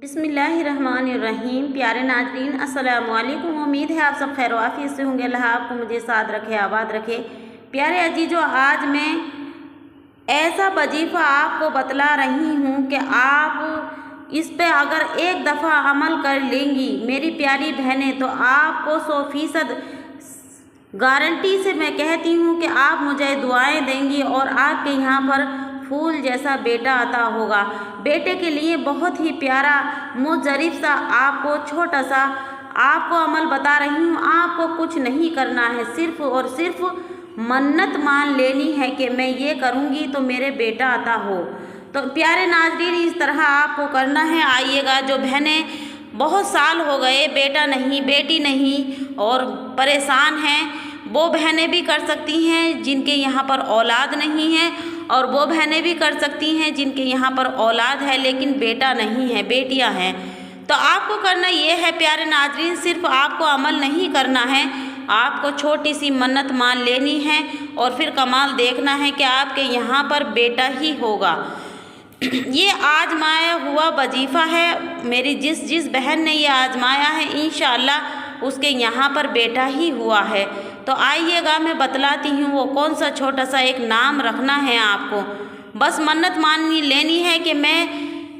बिस्मिल्लाहिर्रहमानिर्रहीम। प्यारे नाज़रीन अस्सलाम वालेकुम। उम्मीद है आप सब खैर वाफियत से होंगे। अल्लाह आपको मुझे साथ रखे, आबाद रखे। प्यारे अजीजों, आज मैं ऐसा वजीफ़ा आपको बतला रही हूँ कि आप इस पे अगर एक दफ़ा अमल कर लेंगी मेरी प्यारी बहनें, तो आपको 100% गारंटी से मैं कहती हूँ कि आप मुझे दुआएं देंगी और आपके यहाँ पर फूल जैसा बेटा अता होगा। बेटे के लिए बहुत ही प्यारा मुजरिफ सा आपको छोटा सा आपको अमल बता रही हूँ। आपको कुछ नहीं करना है, सिर्फ और सिर्फ मन्नत मान लेनी है कि मैं ये करूँगी तो मेरे बेटा अता हो। तो प्यारे नाज़रीन, इस तरह आपको करना है। आइएगा, जो बहनें बहुत साल हो गए बेटा नहीं बेटी नहीं और परेशान हैं, वो बहनें भी कर सकती हैं जिनके यहाँ पर औलाद नहीं है, और वो बहनें भी कर सकती हैं जिनके यहाँ पर औलाद है लेकिन बेटा नहीं है, बेटियाँ हैं। तो आपको करना ये है प्यारे नाज़रीन, सिर्फ आपको अमल नहीं करना है, आपको छोटी सी मन्नत मान लेनी है और फिर कमाल देखना है कि आपके यहाँ पर बेटा ही होगा। ये आजमाया हुआ वजीफ़ा है। मेरी जिस बहन ने ये आजमाया है इंशाअल्लाह उसके यहाँ पर बेटा ही हुआ है। तो आइएगा, मैं बतलाती हूँ वो कौन सा छोटा सा एक नाम रखना है आपको। बस मन्नत माननी लेनी है कि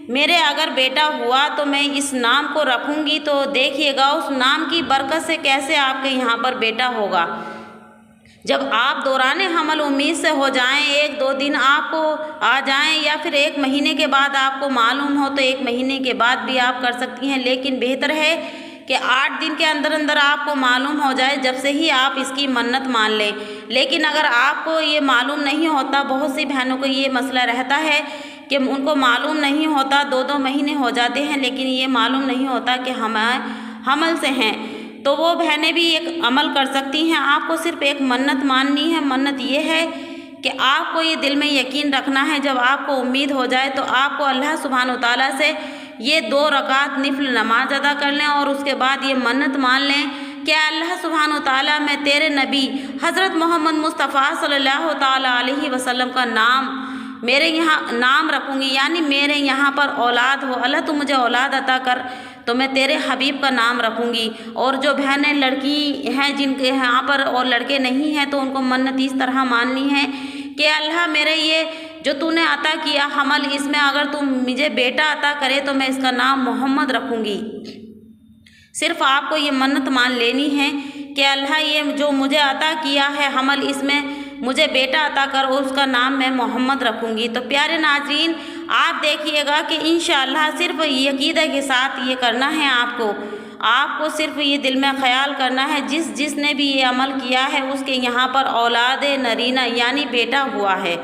मेरे अगर बेटा हुआ तो मैं इस नाम को रखूँगी। तो देखिएगा उस नाम की बरकत से कैसे आपके यहाँ पर बेटा होगा। जब आप दौराने हमल उम्मीद से हो जाएं, 1-2 दिन आपको आ जाएं या फिर 1 महीने के बाद आपको मालूम हो तो 1 महीने के बाद भी आप कर सकती हैं, लेकिन बेहतर है कि 8 दिन के अंदर अंदर आपको मालूम हो जाए, जब से ही आप इसकी मन्नत मान लें। लेकिन अगर आपको ये मालूम नहीं होता, बहुत सी बहनों को ये मसला रहता है कि उनको मालूम नहीं होता, 2-2 महीने हो जाते हैं लेकिन ये मालूम नहीं होता कि हम हमल से हैं, तो वो बहनें भी एक अमल कर सकती हैं। आपको सिर्फ एक मन्नत माननी है। मन्नत ये है कि आपको ये दिल में यकीन रखना है, जब आपको उम्मीद हो जाए तो आपको अल्लाह सुब्हानो तआला से ये 2 रकात निफल नमाज अदा कर लें और उसके बाद ये मन्नत मान लें कि अल्लाह सुब्हानो तआला, मैं तेरे नबी हज़रत मोहम्मद मुस्तफ़ा सल्लल्लाहु तआला अलैहि वसल्लम का नाम मेरे यहाँ नाम रखूँगी, यानी मेरे यहाँ पर औलाद हो, अल्लाह तू मुझे औलाद अता कर तो मैं तेरे हबीब का नाम रखूँगी। और जो बहनें लड़की हैं जिनके यहाँ पर और लड़के नहीं हैं, तो उनको मन्नत इस तरह माननी है कि अल्लाह, मेरे ये जो तूने अता किया हमल, इसमें अगर तू मुझे बेटा अता करे तो मैं इसका नाम मोहम्मद रखूँगी। सिर्फ आपको ये मन्नत मान लेनी है कि अल्लाह, ये जो मुझे अता किया है हमल, इसमें मुझे बेटा अता कर और उसका नाम मैं मोहम्मद रखूँगी। तो प्यारे नाज़रीन, आप देखिएगा कि इंशाअल्लाह सिर्फ यकीदा के साथ ये करना है। आपको सिर्फ ये दिल में ख्याल करना है, जिसने भी ये अमल किया है उसके यहाँ पर औलाद नरीना यानी बेटा हुआ है।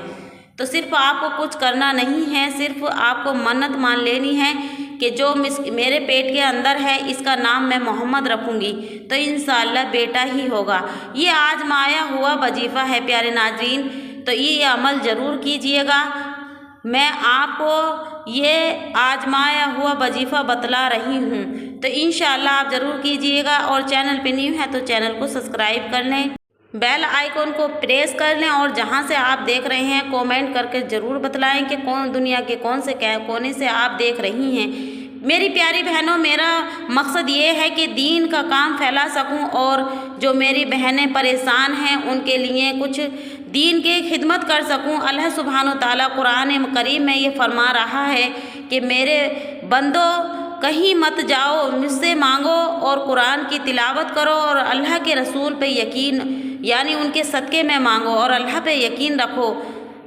तो सिर्फ आपको कुछ करना नहीं है, सिर्फ आपको मन्नत मान लेनी है कि जो मेरे पेट के अंदर है इसका नाम मैं मोहम्मद रखूँगी, तो इंशाअल्लाह बेटा ही होगा। ये आजमाया हुआ वजीफ़ा है प्यारे नाज़रीन, तो ये अमल ज़रूर कीजिएगा। मैं आपको ये आजमाया हुआ वजीफ़ा बतला रही हूँ, तो इंशाअल्लाह आप ज़रूर कीजिएगा। और चैनल पे न्यू है तो चैनल को सब्सक्राइब कर लें, बेल आइकॉन को प्रेस कर लें, और जहाँ से आप देख रहे हैं कमेंट करके ज़रूर बतलाएं कि दुनिया के कौन से कोने से आप देख रही हैं। मेरी प्यारी बहनों, मेरा मकसद ये है कि दीन का काम फैला सकूं और जो मेरी बहनें परेशान हैं उनके लिए कुछ दीन की खिदमत कर सकूं। अल्लाह सुब्हानो तआला कुरान करीम में ये फरमा रहा है कि मेरे बंदो, कहीं मत जाओ, मुझसे मांगो और कुरान की तिलावत करो और अल्लाह के रसूल पे यकीन यानी उनके सदक़े में मांगो और अल्लाह पे यकीन रखो।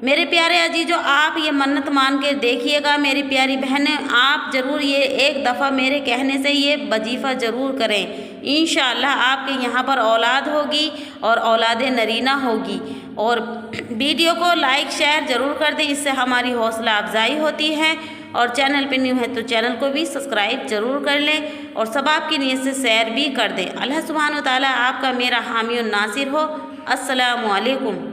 मेरे प्यारे अजीजों, आप ये मन्नत मान के देखिएगा। मेरी प्यारी बहनें, आप ज़रूर ये एक दफ़ा मेरे कहने से ये वजीफ़ा ज़रूर करें। इंशाअल्लाह आपके यहाँ पर औलाद होगी और औलाद नरीना होगी। और वीडियो को लाइक शेयर ज़रूर कर दें, इससे हमारी हौसला अफजाई होती है। और चैनल पे न्यू है तो चैनल को भी सब्सक्राइब ज़रूर कर लें और सब आपकी नीयत से शेयर भी कर दें। अल्लाह सुब्हानो तआला आपका मेरा हामी और नासिर हो। अस्सलामु अलैकुम।